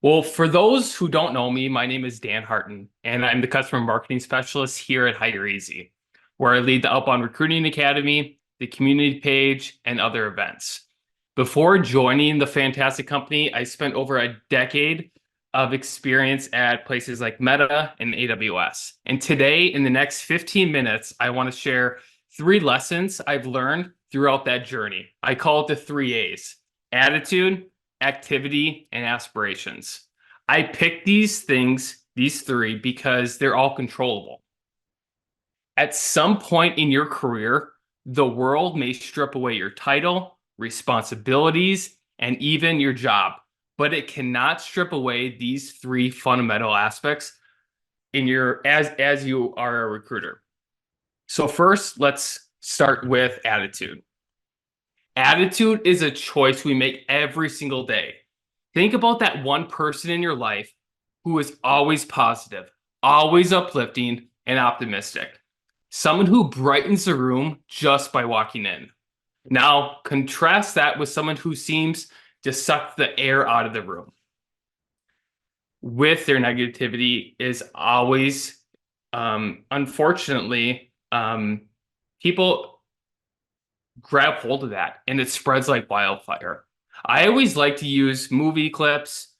Well, for those who don't know me, my name is Dan Harten, and I'm the customer marketing specialist here at Hire Easy, where I lead the Outbound Recruiting Academy, the community page, and other events. Before joining the fantastic company, I spent over a decade of experience at places like Meta and AWS. And today, in the next 15 minutes, I want to share 3 lessons I've learned throughout that journey. I call it the 3 A's: attitude, activity, and aspirations. I picked these things, these three, because they're all controllable. At some point in your career, the world may strip away your title, responsibilities, and even your job, but it cannot strip away these three fundamental aspects in your as you are a recruiter. So first, let's start with attitude. Attitude is a choice we make every single day. Think about that one person in your life who is always positive, always uplifting, and optimistic. Someone who brightens the room just by walking in. Now, contrast that with someone who seems to suck the air out of the room. With their negativity is always, unfortunately, people grab hold of that and it spreads like wildfire. I always like to use movie clips,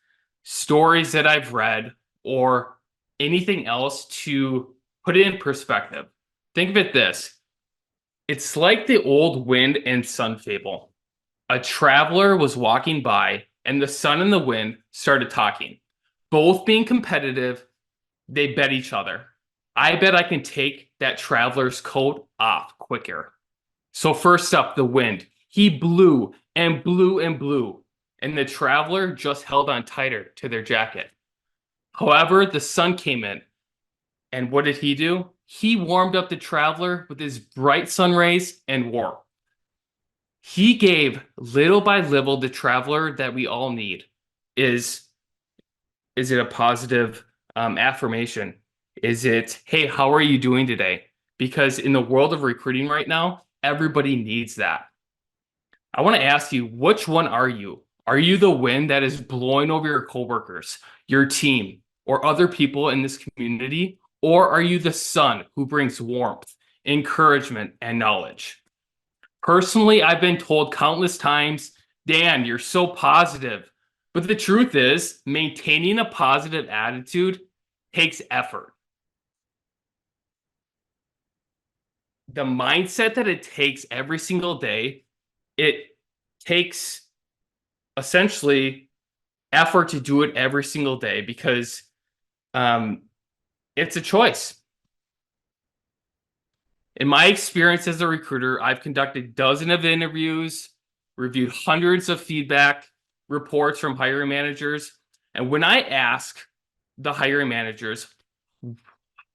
stories that I've read, or anything else to put it in perspective. Think of it this: it's like the old wind and sun fable. A traveler was walking by, and the sun and the wind started talking. Both being competitive, they bet each other. I bet I can take that traveler's coat off quicker. So first up, the wind. He blew and blew and blew, and the traveler just held on tighter to their jacket. However, the sun came in, and what did he do? He warmed up the traveler with his bright sun rays and warmth. He gave little by little the traveler that we all need. Is is it a positive affirmation? Is it, hey, how are you doing today? Because in the world of recruiting right now, everybody needs that. I want to ask you, which one are you? Are you the wind that is blowing over your coworkers, your team, or other people in this community? Or are you the sun who brings warmth, encouragement, and knowledge? Personally, I've been told countless times, Dan, you're so positive. But the truth is, maintaining a positive attitude takes effort. The mindset that it takes every single day, it takes essentially effort to do it every single day because um, it's a choice. In my experience as a recruiter, I've conducted dozens of interviews, reviewed hundreds of feedback reports from hiring managers. And when I ask the hiring managers,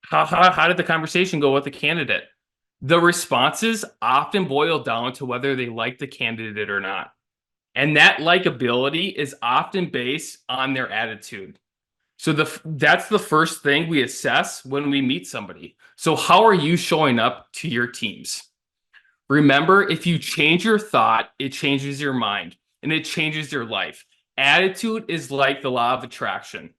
how did the conversation go with the candidate? The responses often boil down to whether they like the candidate or not. And that likability is often based on their attitude. So that's the first thing we assess when we meet somebody. So how are you showing up to your teams? Remember, if you change your thought, it changes your mind and it changes your life. Attitude is like the law of attraction.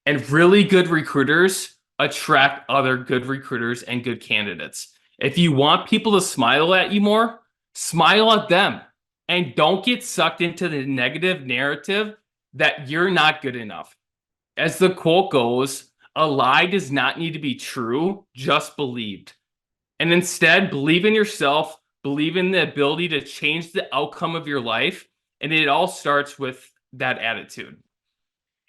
And really good recruiters attract other good recruiters and good candidates. If you want people to smile at you more, smile at them. And don't get sucked into the negative narrative that you're not good enough. As the quote goes, a lie does not need to be true, just believed. And instead, believe in yourself, believe in the ability to change the outcome of your life. And it all starts with that attitude.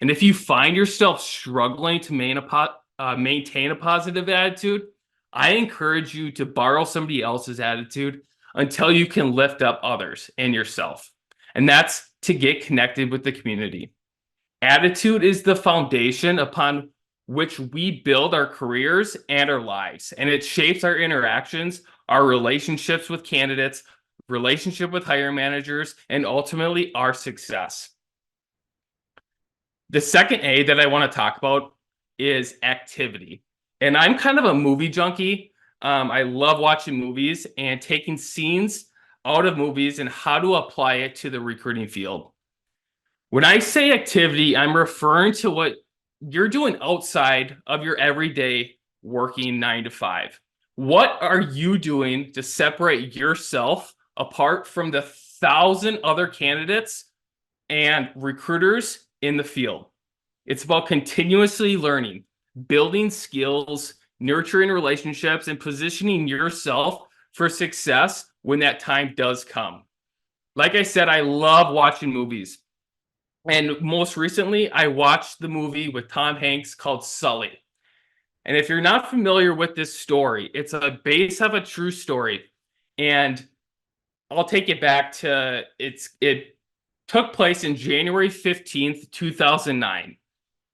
And if you find yourself struggling to maintain a positive attitude, I encourage you to borrow somebody else's attitude until you can lift up others and yourself. And that's to get connected with the community. Attitude is the foundation upon which we build our careers and our lives, and it shapes our interactions, our relationships with candidates, relationship with hiring managers, and ultimately our success. The second A that I want to talk about is activity. And I'm kind of a movie junkie. I love watching movies and taking scenes out of movies and how to apply it to the recruiting field. When I say activity, I'm referring to what you're doing outside of your everyday working 9 to 5. What are you doing to separate yourself apart from the thousand other candidates and recruiters in the field? It's about continuously learning, building skills, nurturing relationships, and positioning yourself for success when that time does come. Like I said, I love watching movies. And most recently, I watched the movie with Tom Hanks called Sully. And if you're not familiar with this story, it's a base of a true story. And I'll take it back to it took place in January 15th, 2009.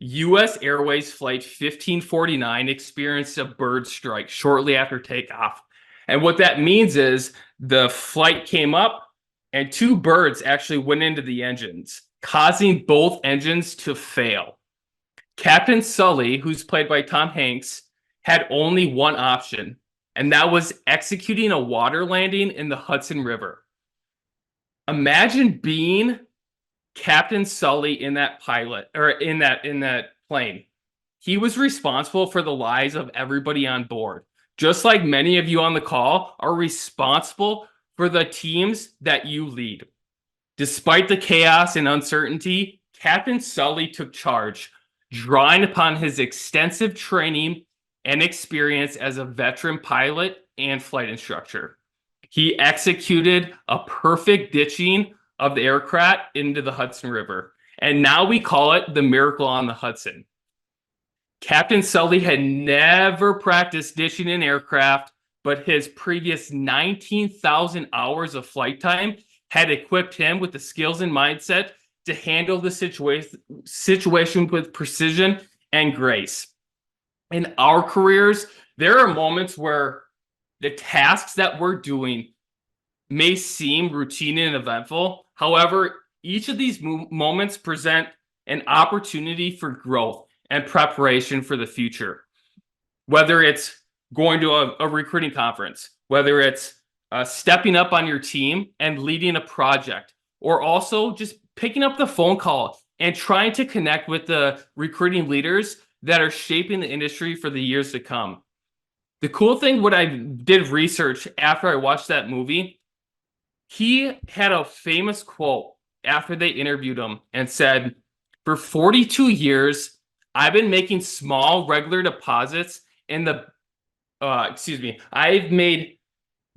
US Airways Flight 1549 experienced a bird strike shortly after takeoff. And what that means is the flight came up and two birds actually went into the engines, causing both engines to fail. Captain Sully, who's played by Tom Hanks, had only one option, and that was executing a water landing in the Hudson River. Imagine being Captain Sully in that pilot or in that plane. He was responsible for the lives of everybody on board. Just like many of you on the call are responsible for the teams that you lead. Despite the chaos and uncertainty, Captain Sully took charge, drawing upon his extensive training and experience as a veteran pilot and flight instructor. He executed a perfect ditching of the aircraft into the Hudson River, and now we call it the Miracle on the Hudson. Captain Sully had never practiced ditching an aircraft, but his previous 19,000 hours of flight time had equipped him with the skills and mindset to handle the situation with precision and grace. In our careers, there are moments where the tasks that we're doing may seem routine and eventful. However, each of these moments present an opportunity for growth and preparation for the future. Whether it's going to a recruiting conference, whether it's stepping up on your team and leading a project, or also just picking up the phone call and trying to connect with the recruiting leaders that are shaping the industry for the years to come. The cool thing, what I did research after I watched that movie, he had a famous quote after they interviewed him and said, "For 42 years, I've been making small regular deposits in the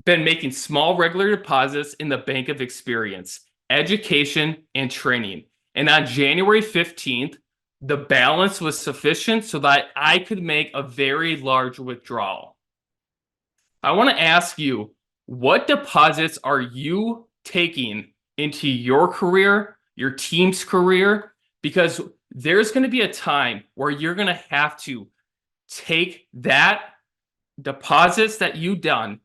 been making small regular deposits in the bank of experience, education, and training. And on January 15th, the balance was sufficient so that I could make a very large withdrawal." I want to ask you, what deposits are you taking into your career, your team's career? Because there's going to be a time where you're going to have to take that deposits that you've done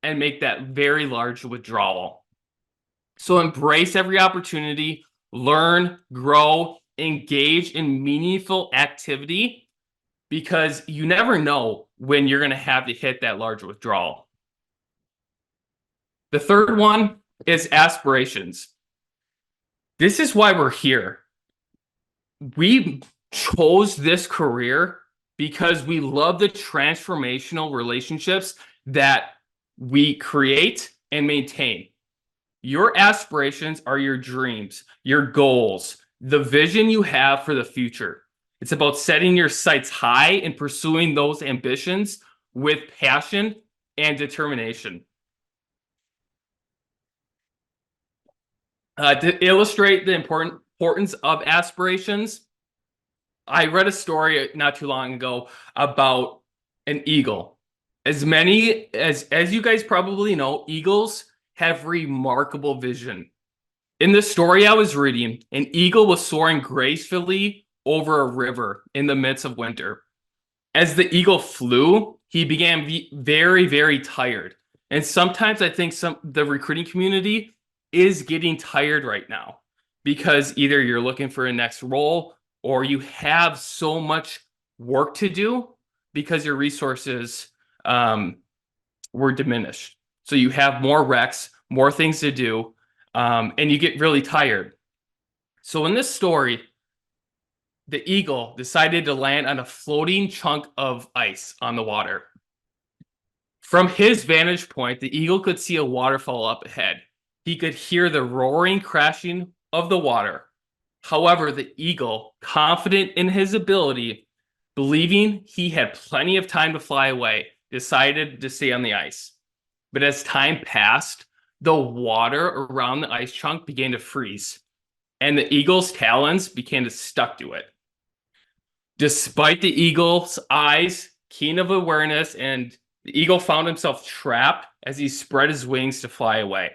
and make that very large withdrawal. So embrace every opportunity, learn, grow, engage in meaningful activity, because you never know when you're going to have to hit that large withdrawal. The third one is aspirations. This is why we're here. We chose this career because we love the transformational relationships that we create and maintain. Your aspirations are your dreams, your goals, the vision you have for the future. It's about setting your sights high and pursuing those ambitions with passion and determination. To illustrate the importance of aspirations, I read a story not too long ago about an eagle. As you guys probably know, eagles have remarkable vision. In the story I was reading, an eagle was soaring gracefully over a river in the midst of winter. As the eagle flew, he began very, very tired. And sometimes I think the recruiting community is getting tired right now because either you're looking for a next role or you have so much work to do because your resources were diminished. So you have more recs, more things to do, and you get really tired. So in this story, the eagle decided to land on a floating chunk of ice on the water. From his vantage point, the eagle could see a waterfall up ahead. He could hear the roaring crashing of the water. However, the eagle, confident in his ability, believing he had plenty of time to fly away, decided to stay on the ice. But as time passed, the water around the ice chunk began to freeze, and the eagle's talons began to stuck to it. Despite the eagle's eyes, keen of awareness, and the eagle found himself trapped as he spread his wings to fly away.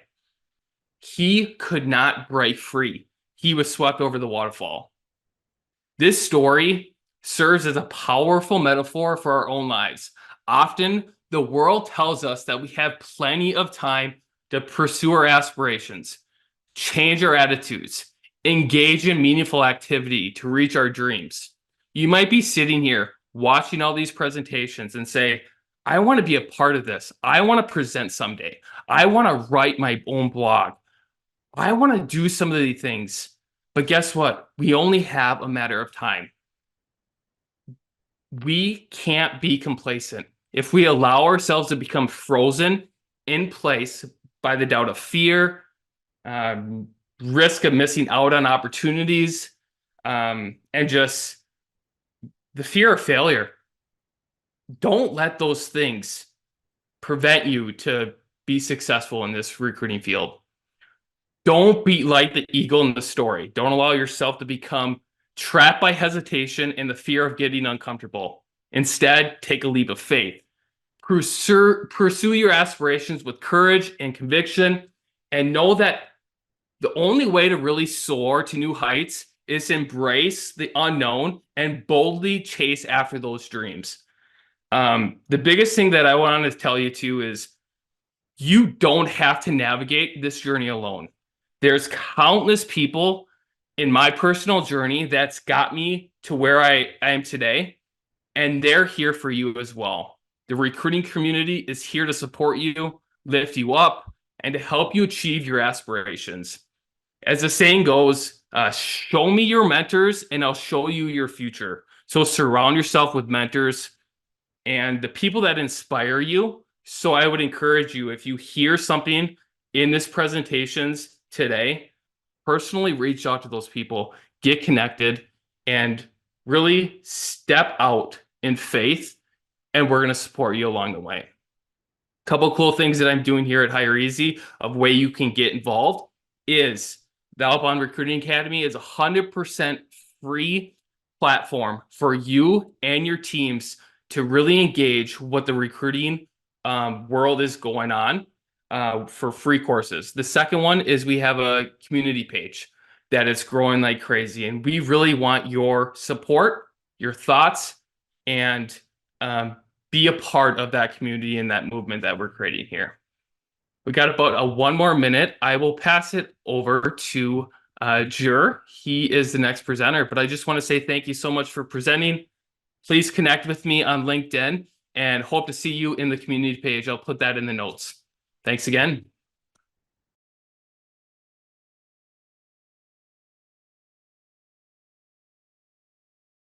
He could not break free. He was swept over the waterfall. This story serves as a powerful metaphor for our own lives. Often, the world tells us that we have plenty of time to pursue our aspirations, change our attitudes, engage in meaningful activity to reach our dreams. You might be sitting here watching all these presentations and say, I want to be a part of this. I want to present someday. I want to write my own blog. I want to do some of these things. But guess what? We only have a matter of time. We can't be complacent. If we allow ourselves to become frozen in place by the doubt of fear, risk of missing out on opportunities, and just the fear of failure, don't let those things prevent you to be successful in this recruiting field. Don't be like the eagle in the story. Don't allow yourself to become trapped by hesitation and the fear of getting uncomfortable. Instead, take a leap of faith. Pursue your aspirations with courage and conviction, and know that the only way to really soar to new heights is to embrace the unknown and boldly chase after those dreams. The biggest thing that I want to tell you too is you don't have to navigate this journey alone. There's countless people in my personal journey that's got me to where I am today, and they're here for you as well. The recruiting community is here to support you, lift you up, and to help you achieve your aspirations. As the saying goes, show me your mentors and I'll show you your future. So surround yourself with mentors and the people that inspire you. So I would encourage you, if you hear something in this presentations today, personally reach out to those people, get connected, and really step out in faith, and we're going to support you along the way. A couple cool things that I'm doing here at Hire Easy of way you can get involved is the Outbound Recruiting Academy is 100% free platform for you and your teams to really engage what the recruiting world is going on for free courses. The second one is we have a community page that is growing like crazy, and we really want your support, your thoughts, and be a part of that community and that movement that we're creating here. We got about one more minute. I will pass it over to Jur. He is the next presenter, but I just want to say thank you so much for presenting. Please connect with me on LinkedIn and hope to see you in the community page. I'll put that in the notes. Thanks again.